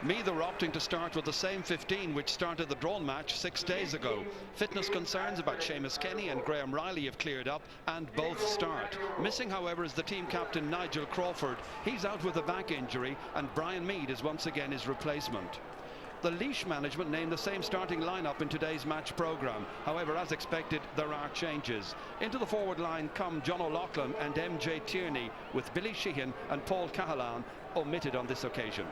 Meath are opting to start with the same 15 which started the drawn match 6 days ago. Fitness concerns about Seamus Kenny and Graham Riley have cleared up and both start. Missing, however, is the team captain Nigel Crawford. He's out with a back injury, and Brian Mead is once again his replacement. The Laois management named the same starting lineup in today's match programme. However, as expected, there are changes. Into the forward line come John O'Loughlin and MJ Tierney, with Billy Sheehan and Paul Cahalane omitted on this occasion.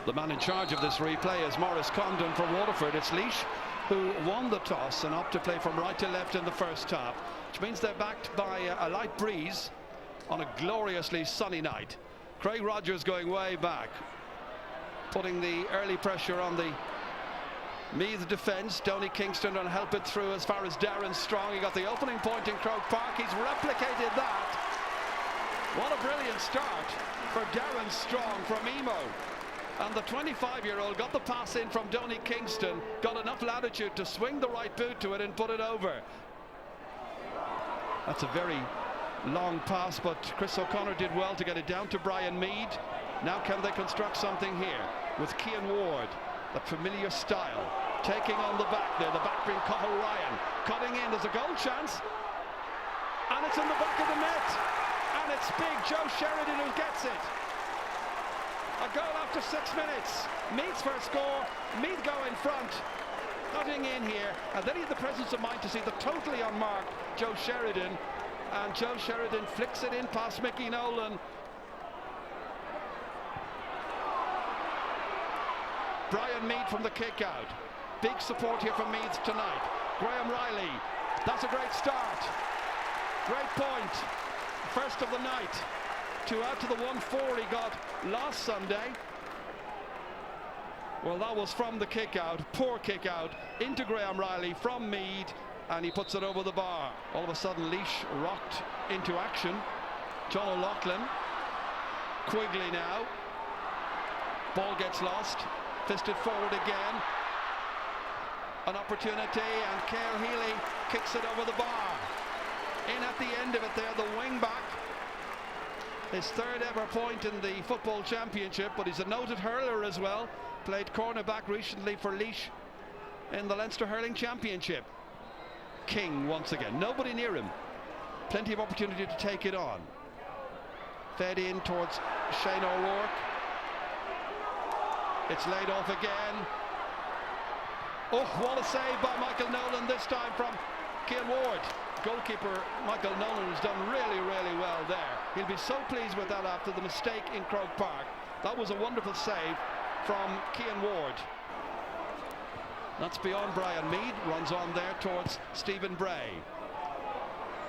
The man in charge of this replay is Maurice Condon for Waterford. It's Laois who won the toss and opt to play from right to left in the first half, which means they're backed by a light breeze on a gloriously sunny night. Craig Rogers going way back, putting the early pressure on the Meath defence. Donny Kingston will help it through as far as Darren Strong. He got the opening point in Croke Park. He's replicated that. What a brilliant start for Darren Strong from Emo. And the 25-year-old got the pass in from Donny Kingston, got enough latitude to swing the right boot to it and put it over. That's a very long pass, but Chris O'Connor did well to get it down to Brian Mead. Now can they construct something here with Cian Ward, that familiar style, taking on the back there, the back being Cathal Ryan, cutting in, there's a goal chance, and it's in the back of the net, and it's big Joe Sheridan who gets it. A goal after 6 minutes. Meath's first score. Meath go in front, cutting in here, and then he had the presence of mind to see the totally unmarked Joe Sheridan, and Joe Sheridan flicks it in past Mickey Nolan. Brian Mead from the kick out. Big support here from Meath tonight. Graham Riley, that's a great start. Great point. First of the night. Two out to the 1-4 he got last Sunday. Well, that was from the kick out, poor kick out, into Graham Riley from Mead, and he puts it over the bar. All of a sudden Laois rocked into action. John O'Loughlin, Quigley now. Ball gets lost, fisted forward again. An opportunity, and Cale Healy kicks it over the bar. In at the end of it there, the wing back. His third ever point in the football championship, but he's a noted hurler as well. Played cornerback recently for Laois in the Leinster hurling championship. King once again, nobody near him. Plenty of opportunity to take it on. Fed in towards Shane O'Rourke. It's laid off again. Oh, what a save by Michael Nolan, this time from Cian Ward. Goalkeeper Michael Nolan has done really well there. He'll be so pleased with that after the mistake in Croke Park. That was a wonderful save from Cian Ward. That's beyond Brian Mead, runs on there towards Stephen Bray.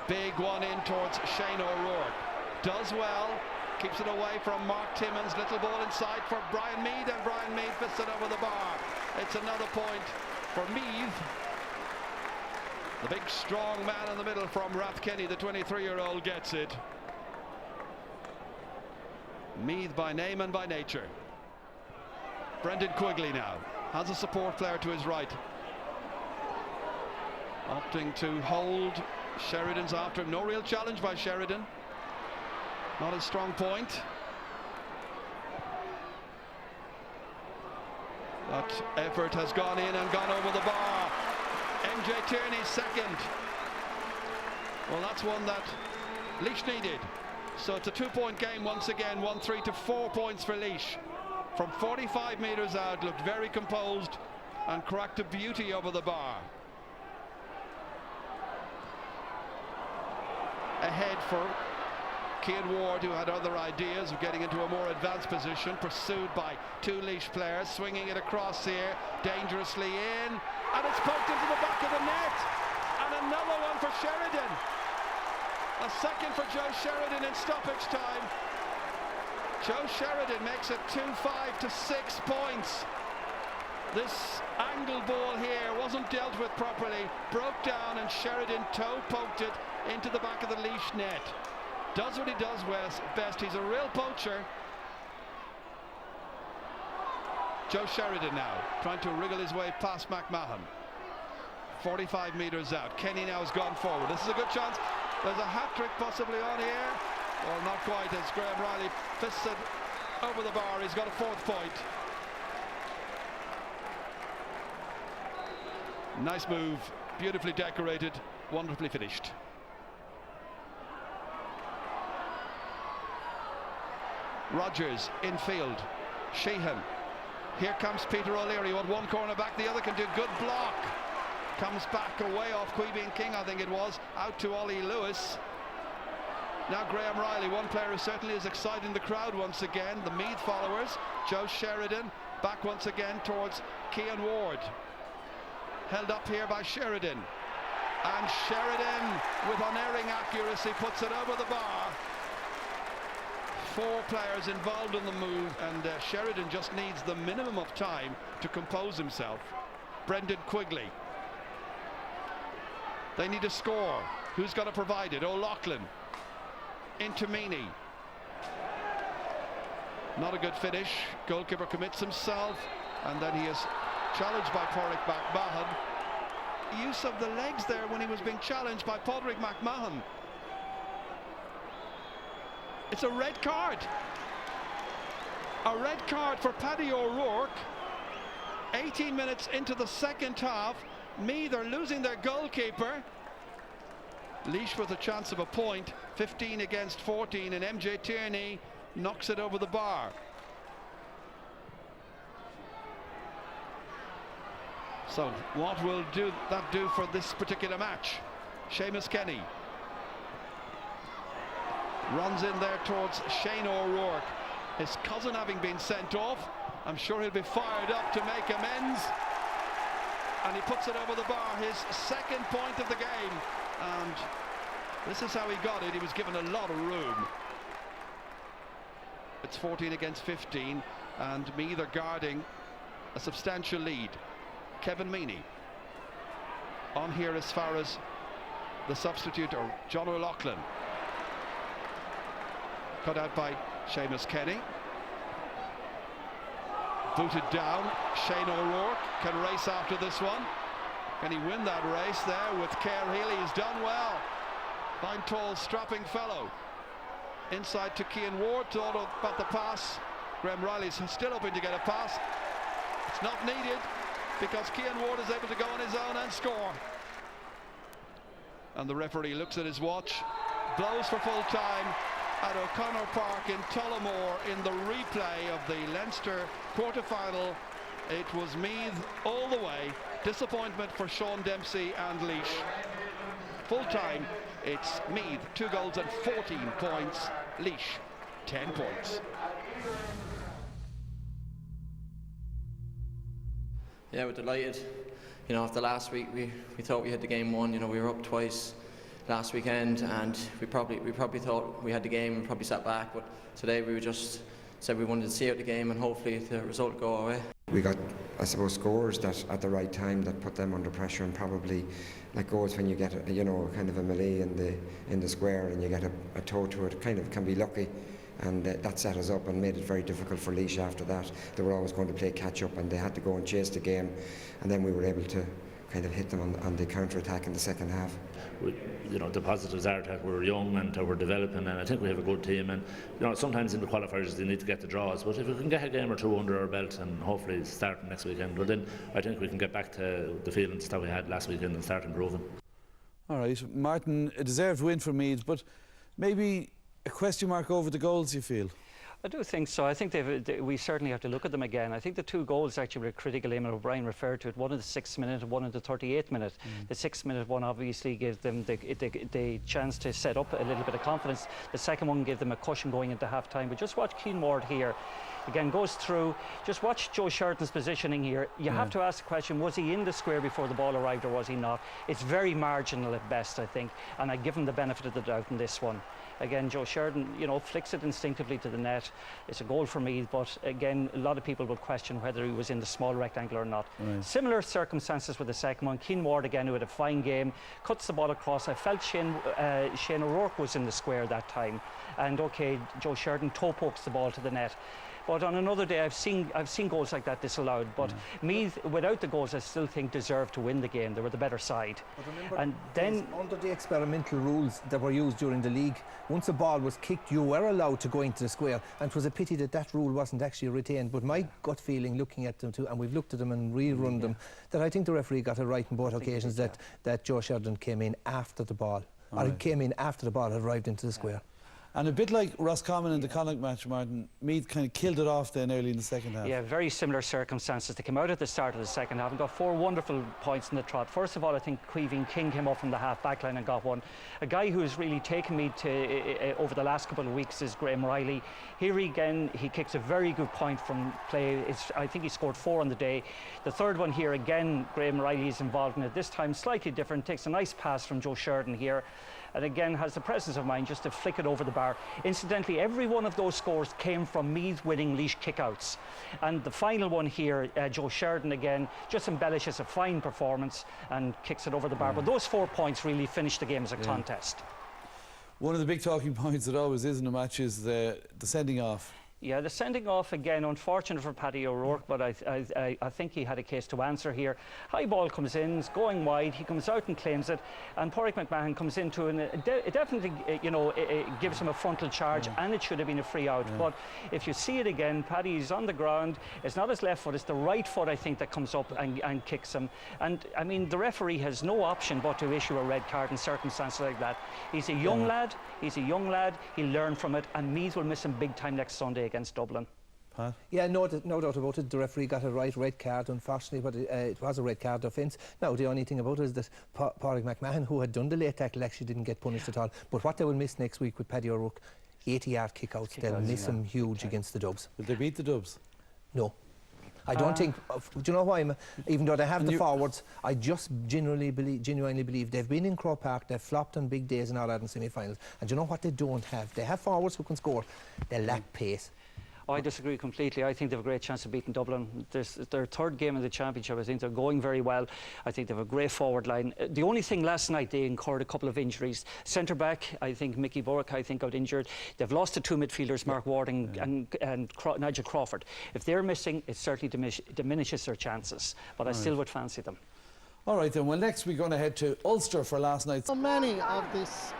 Big one in towards Shane O'Rourke. Does well, keeps it away from Mark Timmins. Little ball inside for Brian Mead, and Brian Mead fits it over the bar. It's another point for Meath. The big strong man in the middle from Rathkenny, the 23-year-old, gets it. Meath by name and by nature. Brendan Quigley now has a support player to his right. Opting to hold. Sheridan's after him. No real challenge by Sheridan. Not his strong point. That effort has gone in and gone over the bar. MJ Tierney's second. Well, that's one that Laois needed. So it's a 2-point game once again, 1-3 to 4 points for Laois. From 45 metres out, looked very composed and cracked a beauty over the bar. Ahead for Cian Ward, who had other ideas of getting into a more advanced position, pursued by two Laois players, swinging it across here, dangerously in, and it's poked into the back of the net, and another one for Sheridan. A second for Joe Sheridan in stoppage time. Joe Sheridan makes it 2-5 to 6 points. This angle ball here wasn't dealt with properly, broke down, and Sheridan toe poked it into the back of the Laois net. Does what he does best. He's a real poacher. Joe Sheridan now trying to wriggle his way past McMahon. 45 metres out. Kenny now has gone forward. This is a good chance. There's a hat-trick possibly on here. Well, not quite, as Graham Riley fists it over the bar. He's got a 4th point. Nice move, beautifully decorated, wonderfully finished. Rogers infield. Sheehan. Here comes Peter O'Leary. With one corner back, the other can do. Good block. Comes back away off Queebeen King, I think it was. Out to Ollie Lewis. Now Graham Riley, one player who certainly is exciting the crowd once again. The Meath followers. Joe Sheridan back once again towards Cian Ward. Held up here by Sheridan. And Sheridan, with unerring accuracy, puts it over the bar. 4 players involved in the move, and Sheridan just needs the minimum of time to compose himself. Brendan Quigley. They need a score. Who's going to provide it? O'Loughlin. Into Meany. Not a good finish. Goalkeeper commits himself, and then he is challenged by Pádraig McMahon. Use of the legs there when he was being challenged by Pádraig McMahon. It's a red card. A red card for Paddy O'Rourke. 18 minutes into the second half. Meath are losing their goalkeeper. Laois with a chance of a point. 15 against 14, and MJ Tierney knocks it over the bar. So what will that do for this particular match? Seamus Kenny runs in there towards Shane O'Rourke. His cousin having been sent off, I'm sure he'll be fired up to make amends. And he puts it over the bar, his 2nd point of the game. And this is how he got it. He was given a lot of room. It's 14 against 15, and Meath are guarding a substantial lead. Kevin Meany on here as far as the substitute, or John O'Loughlin. Cut out by Seamus Kenny. Booted down. Shane O'Rourke can race after this one. Can he win that race there with Kerr Healy? He's done well. Fine, tall, strapping fellow. Inside to Cian Ward, thought about the pass. Graham Riley's still hoping to get a pass. It's not needed because Cian Ward is able to go on his own and score. And the referee looks at his watch, blows for full time at O'Connor Park in Tullamore in the replay of the Leinster quarter-final. It was Meath all the way. Disappointment for Sean Dempsey and Laois. Full time, it's Meath 2 goals and 14 points. Laois 10 points. Yeah, we're delighted. You know, after last week, we thought we had the game won. You know, we were up twice last weekend, and we probably thought we had the game and probably sat back. But today we just said we wanted to see out the game, and hopefully the result would go our way. We got, I suppose, scores that at the right time that put them under pressure, and probably like goals when you get kind of a melee in the square and you get a toe to it, kind of can be lucky. And that set us up and made it very difficult for Laois after that. They were always going to play catch up, and they had to go and chase the game, and then we were able to kind of hit them on the counter-attack in the second half. You know, the positives are that we're young and we're developing, and I think we have a good team. And you know, sometimes in the qualifiers you need to get the draws, but if we can get a game or two under our belt and hopefully starting next weekend, well then I think we can get back to the feelings that we had last weekend and start improving. All right, Martin, a deserved win for Meath, but maybe a question mark over the goals, you feel? I do think so. I think we certainly have to look at them again. I think the 2 goals actually were critical. Eamon O'Brien referred to it, one in the 6th minute and one in the 38th minute. The 6th minute one obviously gave them the chance to set up a little bit of confidence. The second one gave them a cushion going into half time. But just watch Cian Ward here. Again, goes through. Just watch Joe Sheridan's positioning here. You have to ask the question, was he in the square before the ball arrived or was he not? It's very marginal at best, I think. And I give him the benefit of the doubt in this one. Again, Joe Sheridan, you know, flicks it instinctively to the net. It's a goal for Meath, but again, a lot of people will question whether he was in the small rectangle or not. Right. Similar circumstances with the second one. Cian Ward, again, who had a fine game, cuts the ball across. I felt Shane O'Rourke was in the square that time. And okay, Joe Sheridan toe pokes the ball to the net. But on another day, I've seen goals like that disallowed. But Meath, without the goals, I still think deserved to win the game. They were the better side. But remember, and then under the experimental rules that were used during the league, once a ball was kicked, you were allowed to go into the square, and it was a pity that that rule wasn't actually retained. But my gut feeling, looking at them too, and we've looked at them and rerun them, that I think the referee got it right on both occasions, that Joe Sheridan came in after the ball, or came in after the ball had arrived into the square. And a bit like Roscommon in the Connacht match, Martin, Meath kind of killed it off then early in the second half. Yeah, very similar circumstances. They came out at the start of the second half and got 4 wonderful points in the trot. First of all, I think Queeveen King came up from the half back line and got one. A guy who's really taken me to over the last couple of weeks is Graham Riley. Here again, he kicks a very good point from play. I think he scored 4 on the day. The third one here, again, Graham Riley is involved in it. This time slightly different, takes a nice pass from Joe Sheridan here. And again has the presence of mind just to flick it over the bar. Incidentally, every one of those scores came from Meath winning Laois kickouts. And the final one here, Joe Sheridan again, just embellishes a fine performance and kicks it over the bar. But those 4 points really finished the game as a contest. One of the big talking points it always is in a match is the sending off. Yeah, the sending off again, unfortunate for Paddy O'Rourke, but I think he had a case to answer here. High ball comes in, it's going wide, he comes out and claims it, and Pádraig McMahon comes into and it definitely, it gives him a frontal charge, and it should have been a free out. But if you see it again, Paddy's on the ground, it's not his left foot, it's the right foot, I think, that comes up and kicks him. And I mean, the referee has no option but to issue a red card in circumstances like that. He's a young lad, he'll learn from it, and Meath will miss him big time next Sunday against Dublin. Pat? Yeah, no doubt about it. The referee got it right, red card, unfortunately, but it was a red card offence. Now, the only thing about it is that Pádraig McMahon, who had done the late tackle, actually didn't get punished at all. But what they will miss next week with Paddy O'Rourke, 80-yard kickouts, they'll miss him huge against the Dubs. Will they beat the Dubs? No. I don't think. Do you know why? Even though they have the forwards, I just genuinely believe they've been in Croke Park, they've flopped on big days and all that in semi-finals. And do you know what they don't have? They have forwards who can score. They lack pace. I disagree completely. I think they have a great chance of beating Dublin. This is their 3rd game in the championship. I think they're going very well. I think they have a great forward line. The only thing last night, they incurred a couple of injuries. Centre back, I think Mickey Burke, got injured. They've lost the 2 midfielders, Mark Ward and Nigel Crawford. If they're missing, it certainly diminishes their chances. But I still would fancy them. All right then. Well, next we're going to head to Ulster for last night's. So many of this